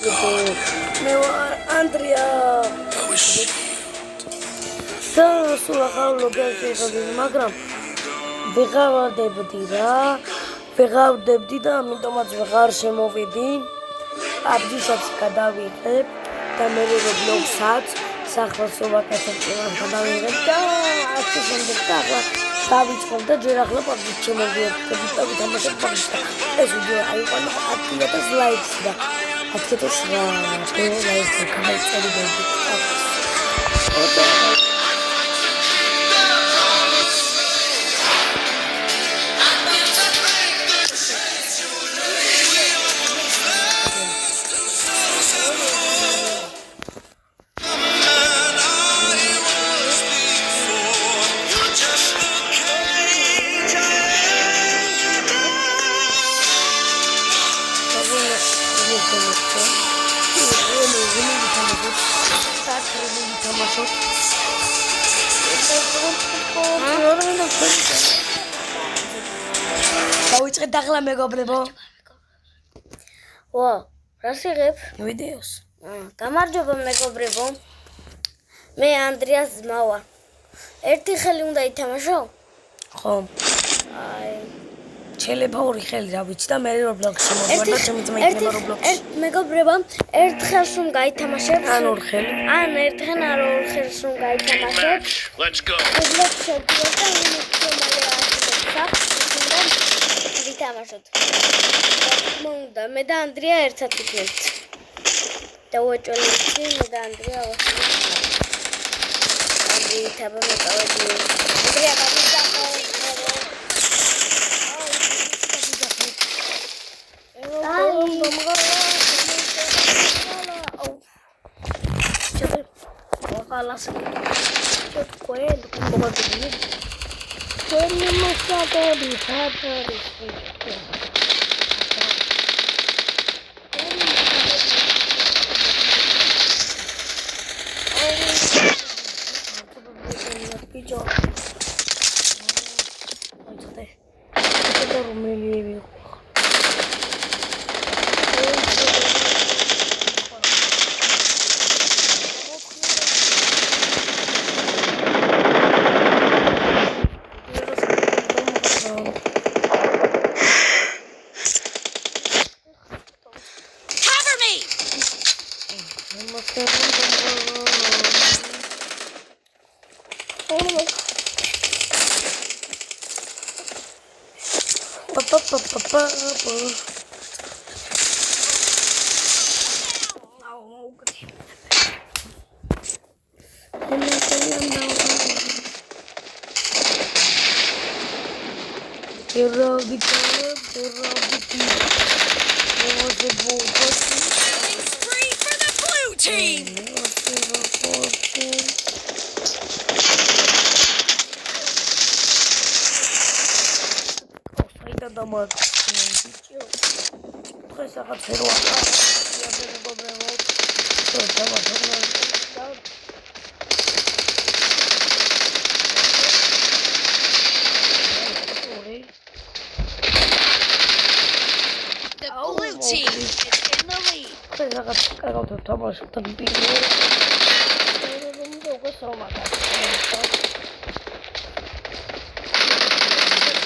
მე ანდრია სულ ახალ ლოგინში ვიყავი, მაგრამ ვეღარდებდი და ამიტომაც ვეღარ შემოვიდი. აბჯიშებს გადავიღებ და მე Roblox-ად სახელმწიფო ვაკეთებ იმას გადავიღებ და ასე შემდეგ და ახლა დავიწყებ და ჯერ ახლა პაბჯით შემოვიერთდები და ვითამაშებ პაბჯით. ეს ვიდეო აიყვანა 10,000 ლაიქს და 10,000 ლაიქს გამოვწერდი. დავიწყეთ ახლა მეგობრებო. ვა, რას იღებ? ვიდეოს. გამარჯობა მეგობრებო. მე ანდრიას ძმა ვარ. ერთი ხელი უნდა ითამაშო? ხო. აი, შეიძლება ორი ხელი რა ვიცი და მე Roblox-ში მოვიდა ჩემი ძმა იქნება Roblox-ში. მეგობრებო, ერთ ხელს რომ გაითამაშებ, ან ორ ხელი. ან ერთხელ არ ორ ხელს რომ გაითამაშებ. Let's go. Roblox შეგვიძლია და იმით ვითამაშოთ. მომდა მე და ანდრია ერთად ვიქნებთ. და უეჭველებთ მე და ანდრია ვახსენებთ. ანდრია მეკავები. ანდრია გამიძახო. Free for the blue team. The blue team is in the lead.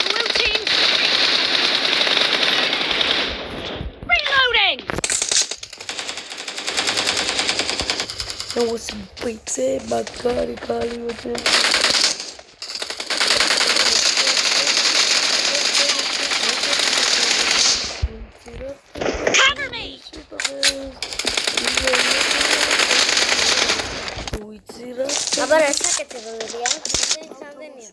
Blue team. Reloading. Cover me. აბა რა საკეთებელია? სამდენია.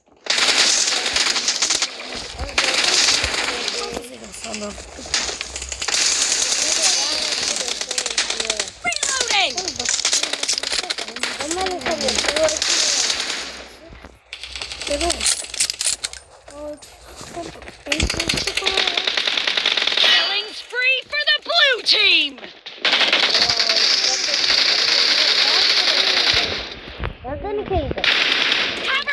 Reloading. Killing spree for the blue team. Cover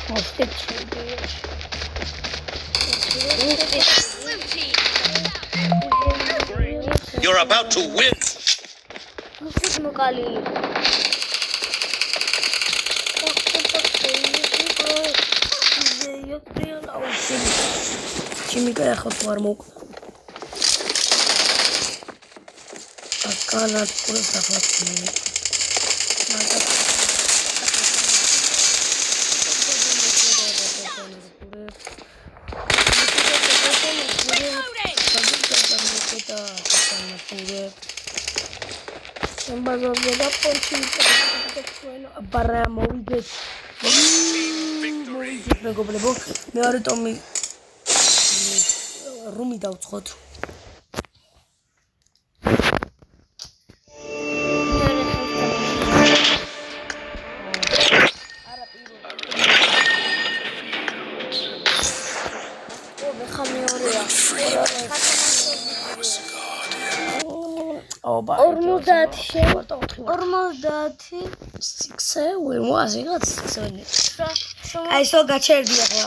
Blue team. You're about to win. მუსიკ მოკალი. Chimica ახლა თუ არ მოვკ. აკანა ყურებს ახლა ჩიმი. Barra მოვიგეთ. მოვიგეთ მეგობრებო. მეორე ტომი რუმი დავწყოთ. ობა 40 აი სულ გაჩერდი ახლა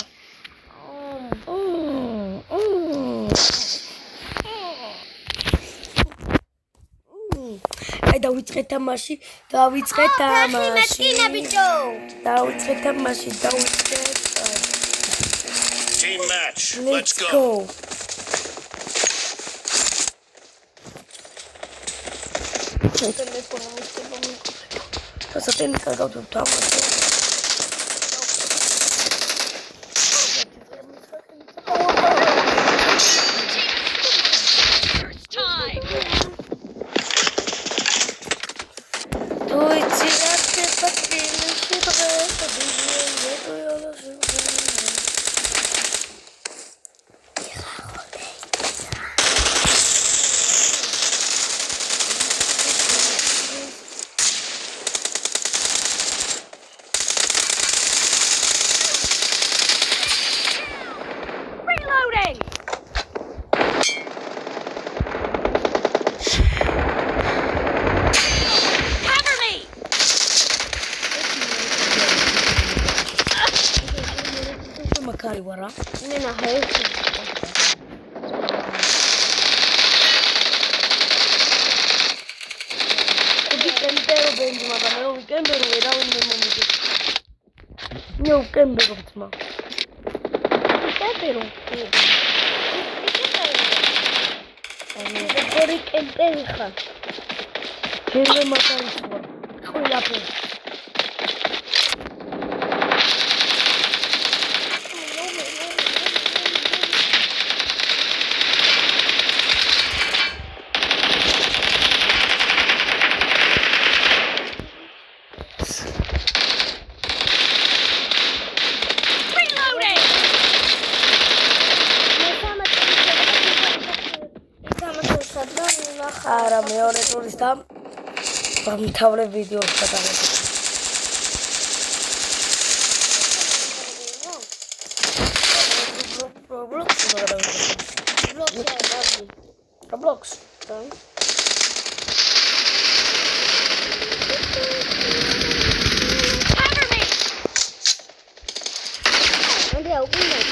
აი დავიწყეთ თამაში Team match. Let's go. Wara. Nena help. Kembero benji magana yo kembero era un momento. Yo kembero tma. Kembero. Ani bori kembero kha. Kembero matar tma. Khola pe. Ara მეორე ტურის და დამთავრე ვიდეოს გადავედი. Roblox. Cover me. Maybe I'll open it.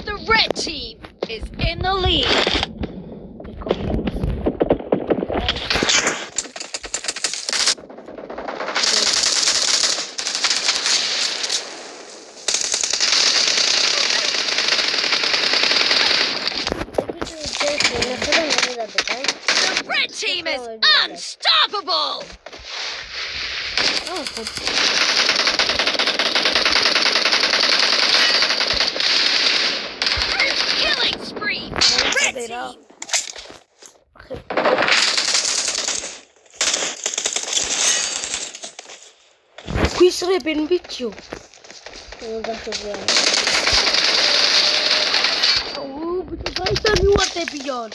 The red team is in the lead. The red team is unstoppable. Killing spree. Red team. Quisrebin bicho. Bicho nu ატებიან.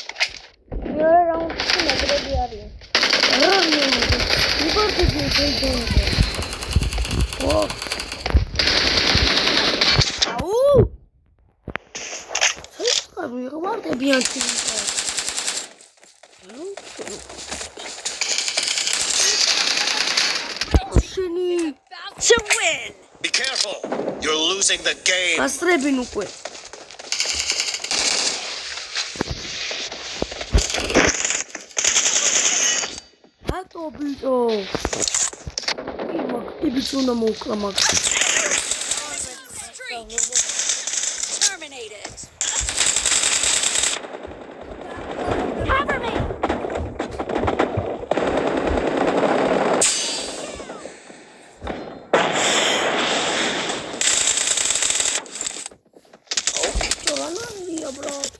მეორე რაუნდში მეტრები არის. losing the game. გასწრებინ უკვე. ატო ბიჭო. იბიც უნდა მოვკლა მაგ. Terminated. Cover me. Ჭორანანია ბრატ.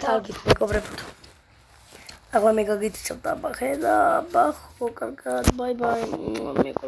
Target მეგობრებო. აღარ მეგაგიცნობ და ბახე და ბახო კარგად. Bye bye. მეგობრებო.